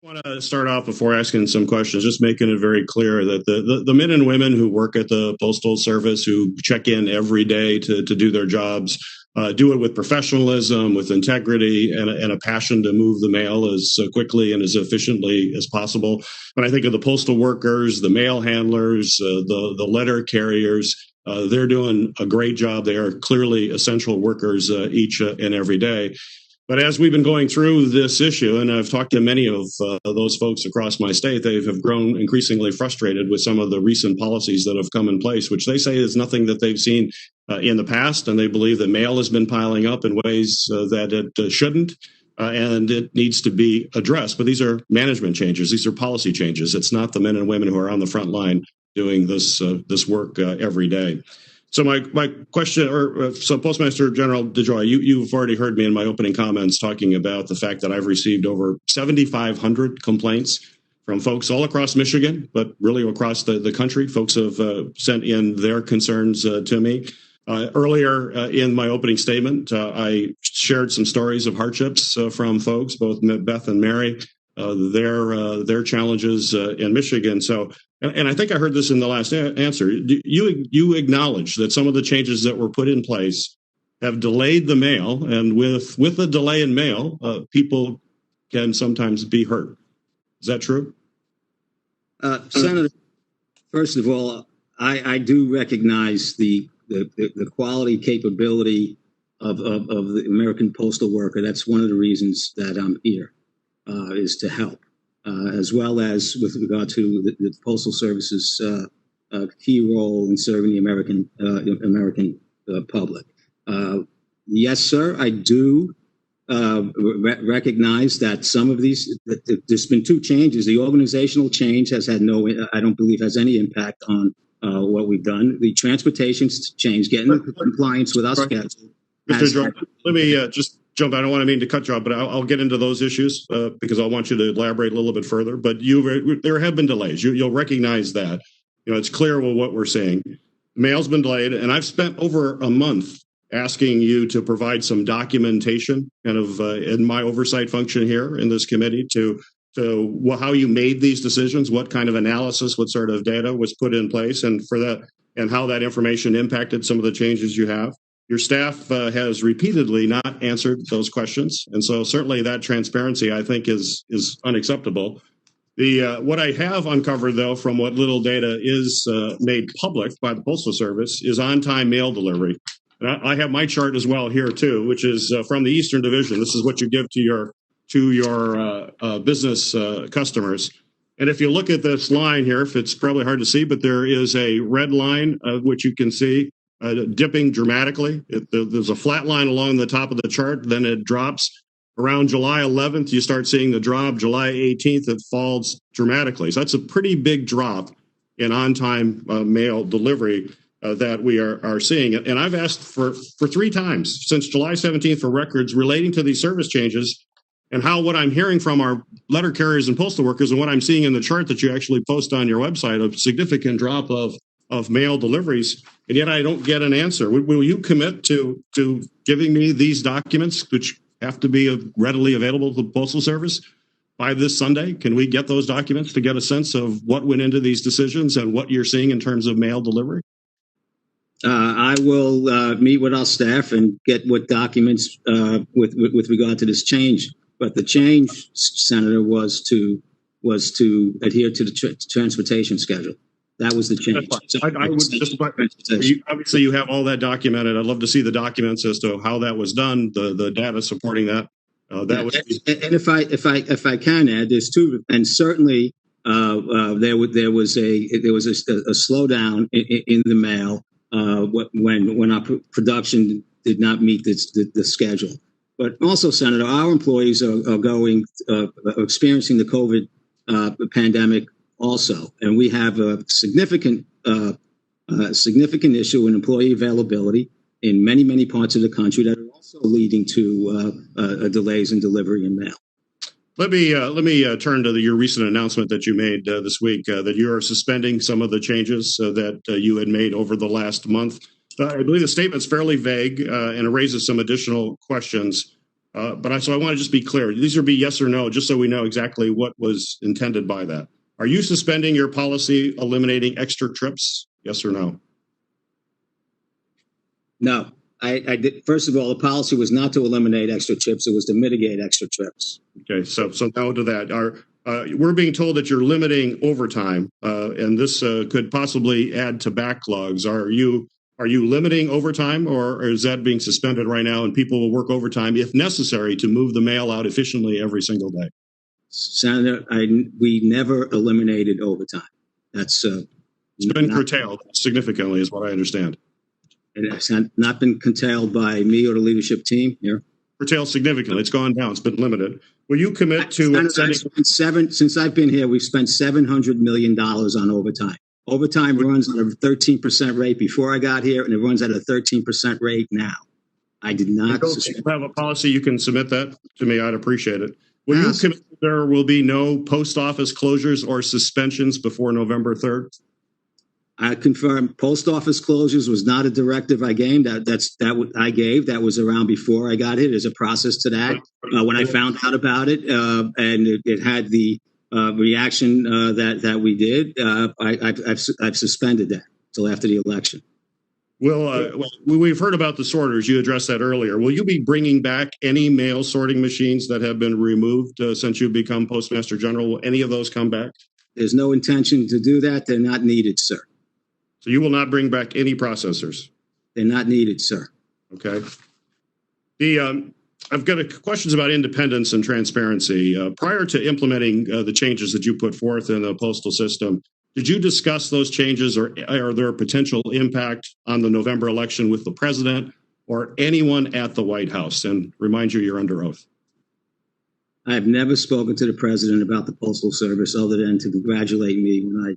I want to start off before asking some questions, just making it very clear that the men and women who work at the Postal Service, who check in every day to do their jobs, do it with professionalism, with integrity, and a passion to move the mail as quickly and as efficiently as possible. When I think of the postal workers, the mail handlers, the letter carriers, they're doing a great job. They are clearly essential workers each and every day. But as we've been going through this issue, and I've talked to many of those folks across my state, they have grown increasingly frustrated with some of the recent policies that have come in place, which they say is nothing that they've seen in the past. And they believe that mail has been piling up in ways that it shouldn't, and it needs to be addressed. But these are management changes. These are policy changes. It's not the men and women who are on the front line doing this work every day. So my question, so Postmaster General DeJoy, you've already heard me in my opening comments talking about the fact that I've received over 7,500 complaints from folks all across Michigan, but really across the country. Folks have sent in their concerns to me. Earlier in my opening statement, I shared some stories of hardships from folks, both Beth and Mary, their challenges in Michigan. So, and I think I heard this in the last answer. You acknowledge that some of the changes that were put in place have delayed the mail, and with the delay in mail, people can sometimes be hurt. Is that true? Senator, first of all, I do recognize the quality capability of the American postal worker. That's one of the reasons that I'm here, is to help. As well as with regard to the Postal Service's key role in serving the American public. Yes, sir, I do recognize that some of these, there's been two changes. The organizational change has had I don't believe has any impact on what we've done. The transportation change, getting into compliance with our schedule. Mr. Jordan, let me just jump. I don't want to mean to cut you off, but I'll get into those issues because I want you to elaborate a little bit further. But there have been delays. You'll recognize that. It's clear what we're seeing. Mail's been delayed, and I've spent over a month asking you to provide some documentation, kind of in my oversight function here in this committee, to how you made these decisions, what kind of analysis, what sort of data was put in place, and for that, and how that information impacted some of the changes you have. Your staff has repeatedly not answered those questions, and so certainly that transparency, I think, is unacceptable. What I have uncovered, though, from what little data is made public by the Postal Service, is on-time mail delivery. And I have my chart as well here too, which is from the Eastern Division. This is what you give to your business customers. And if you look at this line here, if it's probably hard to see, but there is a red line which you can see. Dipping dramatically. There's a flat line along the top of the chart, then it drops. Around July 11th, you start seeing the drop. July 18th, it falls dramatically. So that's a pretty big drop in on-time mail delivery that we are seeing. And I've asked for 3 times since July 17th for records relating to these service changes and how what I'm hearing from our letter carriers and postal workers and what I'm seeing in the chart that you actually post on your website, a significant drop of mail deliveries, and yet I don't get an answer. Will you commit to giving me these documents, which have to be readily available to the Postal Service by this Sunday? Can we get those documents to get a sense of what went into these decisions and what you're seeing in terms of mail delivery? I will meet with our staff and get what documents with regard to this change. But the change, Senator, was to adhere to the transportation schedule. That was the change. I would just, obviously, you have all that documented. I'd love to see the documents as to how that was done, the data supporting that. That was. And if I can add, there's two, and certainly there was a slowdown in the mail when our production did not meet the schedule. But also, Senator, our employees are experiencing the COVID pandemic. Also, and we have a significant issue in employee availability in many parts of the country that are also leading to delays in delivery and mail. Let me turn to your recent announcement that you made this week that you are suspending some of the changes that you had made over the last month. I believe the statement's fairly vague and it raises some additional questions. So I want to just be clear. These would be yes or no, just so we know exactly what was intended by that. Are you suspending your policy eliminating extra trips? Yes or no? No, I did. First of all, the policy was not to eliminate extra trips; it was to mitigate extra trips. Okay, so no to that. We're being told that you're limiting overtime, and this could possibly add to backlogs. Are you limiting overtime, or is that being suspended right now, and people will work overtime if necessary to move the mail out efficiently every single day? Senator, we never eliminated overtime. That's it's been curtailed significantly, is what I understand. It has not been curtailed by me or the leadership team here. Curtailed significantly. It's gone down. It's been limited. Will you commit to since I've been here, we've spent $700 million on overtime. Overtime runs at a 13% rate before I got here, and it runs at a 13% rate now. I did not. Have a policy you can submit that to me. I'd appreciate it. Will you commit there will be no post office closures or suspensions before November 3rd? I confirm post office closures was not a directive I gave. I gave. That was around before I got here. There's a process to that. When I found out about it, and it had the reaction that we did, I've suspended that until after the election. Well, we've heard about the sorters. You addressed that earlier. Will you be bringing back any mail sorting machines that have been removed since you've become Postmaster General? Will any of those come back? There's no intention to do that. They're not needed, sir. So you will not bring back any processors? They're not needed, sir. Okay. I've got questions about independence and transparency. Prior to implementing the changes that you put forth in the postal system, did you discuss those changes, or are there a potential impact on the November election with the president or anyone at the White House? And remind you, you're under oath. I have never spoken to the president about the Postal Service other than to congratulate me when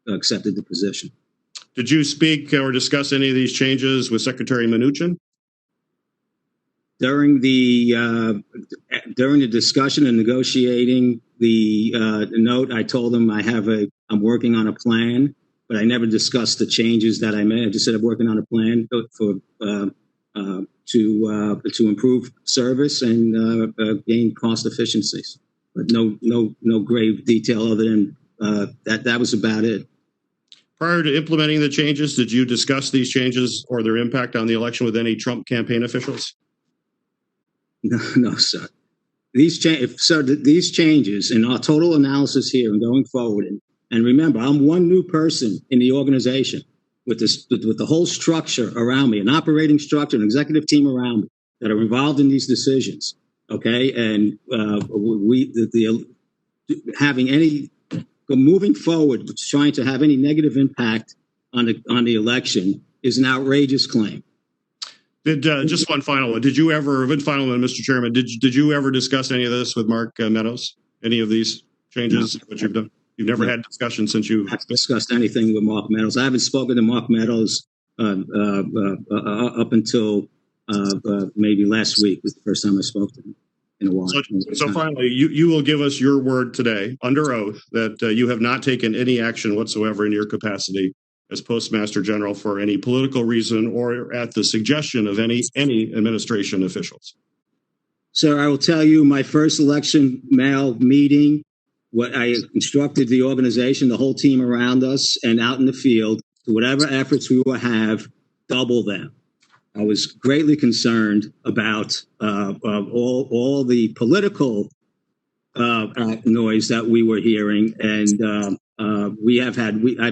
I accepted the position. Did you speak or discuss any of these changes with Secretary Mnuchin? During the discussion and negotiating the note, I told him I'm working on a plan, but I never discussed the changes that I made. I just said I'm working on a plan to improve service and gain cost efficiencies. But no grave detail other than that. That was about it. Prior to implementing the changes, did you discuss these changes or their impact on the election with any Trump campaign officials? No, sir. These changes and our total analysis here and going forward, and remember, I'm one new person in the organization with the whole structure around me, an operating structure, an executive team around me that are involved in these decisions. Okay, and moving forward, trying to have any negative impact on the election is an outrageous claim. Just one final one. Mr. Chairman, did you ever discuss any of this with Mark Meadows? Any of these changes? No. What you've done? You've never had discussion since you haven't discussed anything with Mark Meadows. I haven't spoken to Mark Meadows up until maybe last week was the first time I spoke to him in a while. So finally, you will give us your word today under oath that you have not taken any action whatsoever in your capacity as Postmaster General for any political reason or at the suggestion of any administration officials. Sir, I will tell you my first election mail meeting, what I instructed the organization, the whole team around us and out in the field, whatever efforts we will have, double them. I was greatly concerned about all the political noise that we were hearing, and I've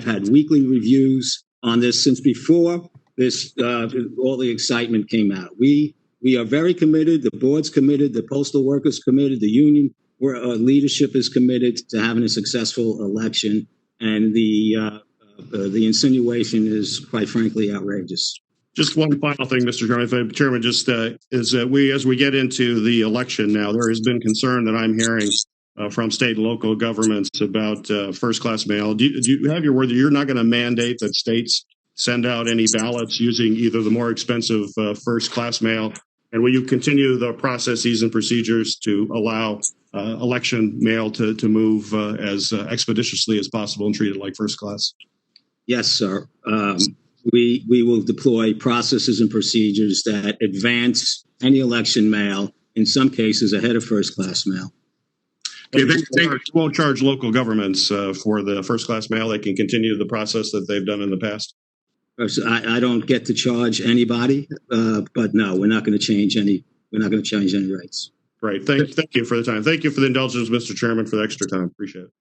had weekly reviews on this since before this all the excitement came out. We are very committed. The board's committed. The postal workers committed. The union leadership is committed to having a successful election, and the insinuation is, quite frankly, outrageous. Just one final thing, Mr. Chairman, as we get into the election now, there has been concern that I'm hearing from state and local governments about first-class mail. Do you have your word that you're not going to mandate that states send out any ballots using either the more expensive first-class mail? And will you continue the processes and procedures to allow election mail to move as expeditiously as possible and treat it like first class? Yes, sir. We will deploy processes and procedures that advance any election mail in some cases ahead of first-class mail. Okay, they won't charge local governments for the first-class mail. They can continue the process that they've done in the past. I don't get to charge anybody, but no, we're not going to change any. We're not going to change any rates. Right. Thank you for the time. Thank you for the indulgence, Mr. Chairman, for the extra time. Appreciate it.